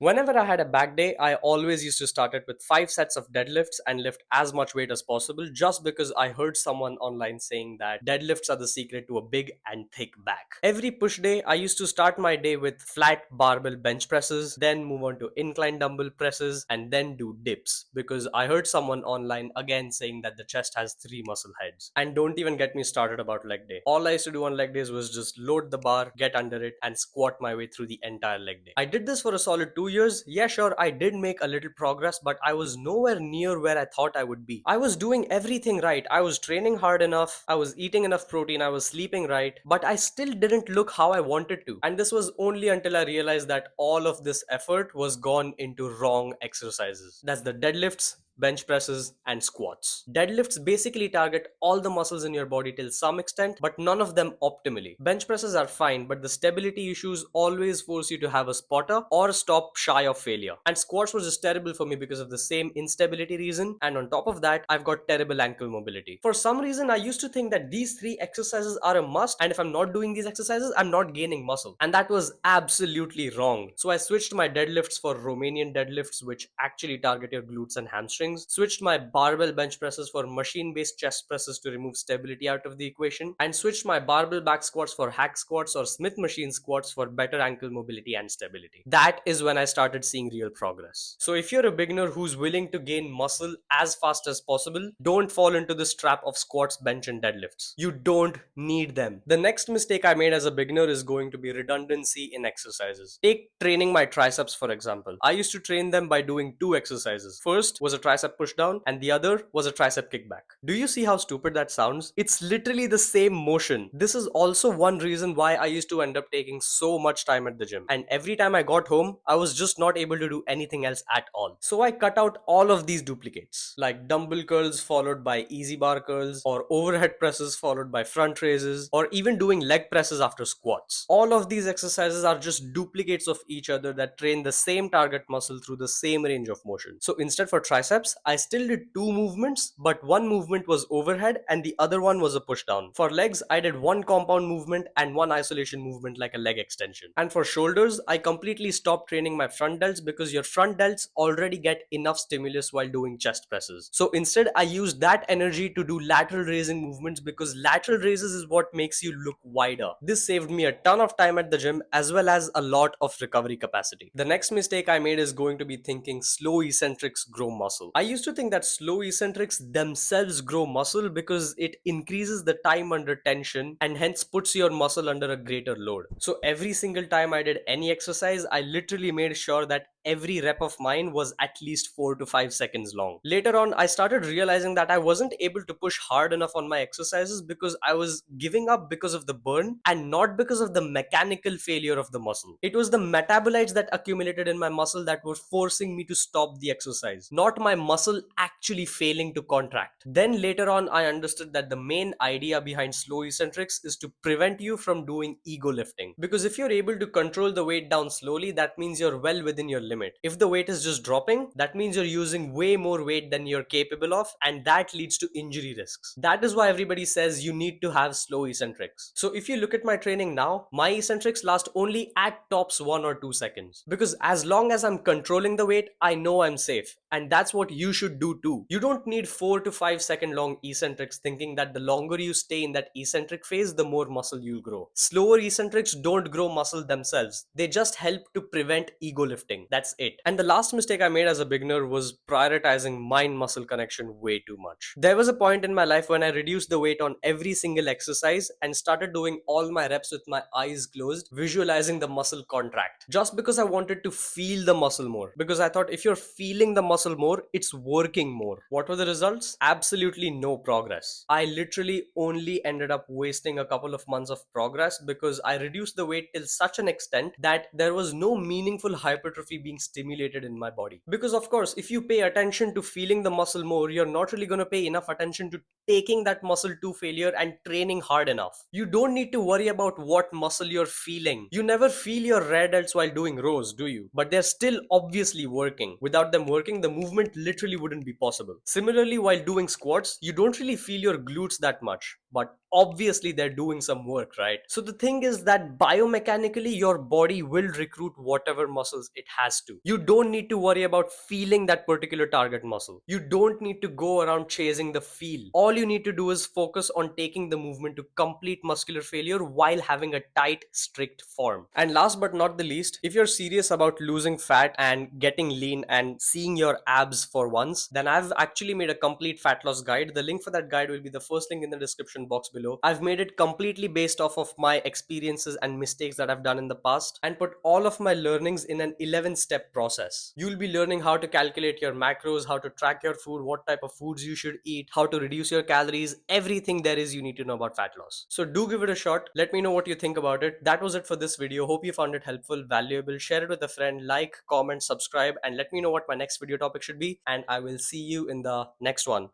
Whenever I had a back day, I always used to start it with 5 sets of deadlifts and lift as much weight as possible just because I heard someone online saying that deadlifts are the secret to a big and thick back. Every push day, I used to start my day with flat barbell bench presses, then move on to incline dumbbell presses, and then do dips because I heard someone online again saying that the chest has 3 muscle heads. And don't even get me started about leg day. All I used to do on leg days was just load the bar, get under it, and squat my way through the entire leg day. I did this for a solid 2 years. Yeah, sure, I did make a little progress, but I was nowhere near where I thought I would be. I was doing everything right. I was training hard enough, I was eating enough protein, I was sleeping right, but I still didn't look how I wanted to. And this was only until I realized that all of this effort was gone into wrong exercises. That's the deadlifts, bench presses, and squats. Deadlifts basically target all the muscles in your body till some extent, but none of them optimally. Bench presses are fine, but the stability issues always force you to have a spotter or stop shy of failure. And squats was just terrible for me because of the same instability reason, and on top of that, I've got terrible ankle mobility. For some reason, I used to think that these 3 exercises are a must, and if I'm not doing these exercises, I'm not gaining muscle. And that was absolutely wrong. So I switched my deadlifts for Romanian deadlifts, which actually target your glutes and hamstrings, switched my barbell bench presses for machine based chest presses to remove stability out of the equation, and switched my barbell back squats for hack squats or Smith machine squats for better ankle mobility and stability. That is when I started seeing real progress. So if you're a beginner who's willing to gain muscle as fast as possible, don't fall into this trap of squats, bench, and deadlifts. You don't need them. The next mistake I made as a beginner is going to be redundancy in exercises. Take training my triceps for example. I used to train them by doing 2 exercises. First was a tricep push down, and the other was a tricep kickback. Do you see how stupid that sounds? It's literally the same motion. This is also one reason why I used to end up taking so much time at the gym. And every time I got home, I was just not able to do anything else at all. So I cut out all of these duplicates, like dumbbell curls followed by easy bar curls, or overhead presses followed by front raises, or even doing leg presses after squats. All of these exercises are just duplicates of each other that train the same target muscle through the same range of motion. So instead, for triceps, I still did 2 movements, but one movement was overhead and the other one was a push down. For legs, I did one compound movement and one isolation movement like a leg extension. And for shoulders, I completely stopped training my front delts because your front delts already get enough stimulus while doing chest presses. So instead, I used that energy to do lateral raising movements because lateral raises is what makes you look wider. This saved me a ton of time at the gym as well as a lot of recovery capacity. The next mistake I made is going to be thinking slow eccentrics grow muscle. I used to think that slow eccentrics themselves grow muscle because it increases the time under tension and hence puts your muscle under a greater load. So every single time I did any exercise, I literally made sure that every rep of mine was at least 4 to 5 seconds long. Later on, I started realizing that I wasn't able to push hard enough on my exercises because I was giving up because of the burn and not because of the mechanical failure of the muscle. It was the metabolites that accumulated in my muscle that were forcing me to stop the exercise, not my muscle actually failing to contract. Then later on, I understood that the main idea behind slow eccentrics is to prevent you from doing ego lifting. Because if you're able to control the weight down slowly, that means you're well within your limit. If the weight is just dropping, that means you're using way more weight than you're capable of, and that leads to injury risks. That is why everybody says you need to have slow eccentrics. So if you look at my training now, my eccentrics last only at tops 1 or 2 seconds. Because as long as I'm controlling the weight, I know I'm safe. And that's what you should do too. You don't need 4 to 5 second long eccentrics thinking that the longer you stay in that eccentric phase, the more muscle you'll grow. Slower eccentrics don't grow muscle themselves. They just help to prevent ego lifting. That's it. And the last mistake I made as a beginner was prioritizing mind muscle connection way too much. There was a point in my life when I reduced the weight on every single exercise and started doing all my reps with my eyes closed, visualizing the muscle contract. Just because I wanted to feel the muscle more. Because I thought if you're feeling the muscle more, it's working more. What were the results? Absolutely no progress. I literally only ended up wasting a couple of months of progress because I reduced the weight till such an extent that there was no meaningful hypertrophy being stimulated in my body. Because of course, if you pay attention to feeling the muscle more, you're not really going to pay enough attention to taking that muscle to failure and training hard enough. You don't need to worry about what muscle you're feeling. You never feel your rear delts while doing rows, do you? But they're still obviously working. Without them working, the movement literally wouldn't be possible. Similarly, while doing squats, you don't really feel your glutes that much. but obviously they're doing some work, right? So the thing is that biomechanically your body will recruit whatever muscles it has to. You don't need to worry about feeling that particular target muscle. You don't need to go around chasing the feel. All you need to do is focus on taking the movement to complete muscular failure while having a tight, strict form. And last but not the least, if you're serious about losing fat and getting lean and seeing your abs for once, then I've actually made a complete fat loss guide. The link for that guide will be the first link in the description box below. I've made it completely based off of my experiences and mistakes that I've done in the past and put all of my learnings in an 11-step process. You'll be learning how to calculate your macros, how to track your food, what type of foods you should eat, how to reduce your calories, everything there is you need to know about fat loss. So do give it a shot. Let me know what you think about it. That was it for this video. Hope you found it helpful, valuable. Share it with a friend, like, comment, subscribe, and let me know what my next video topic should be. And I will see you in the next one.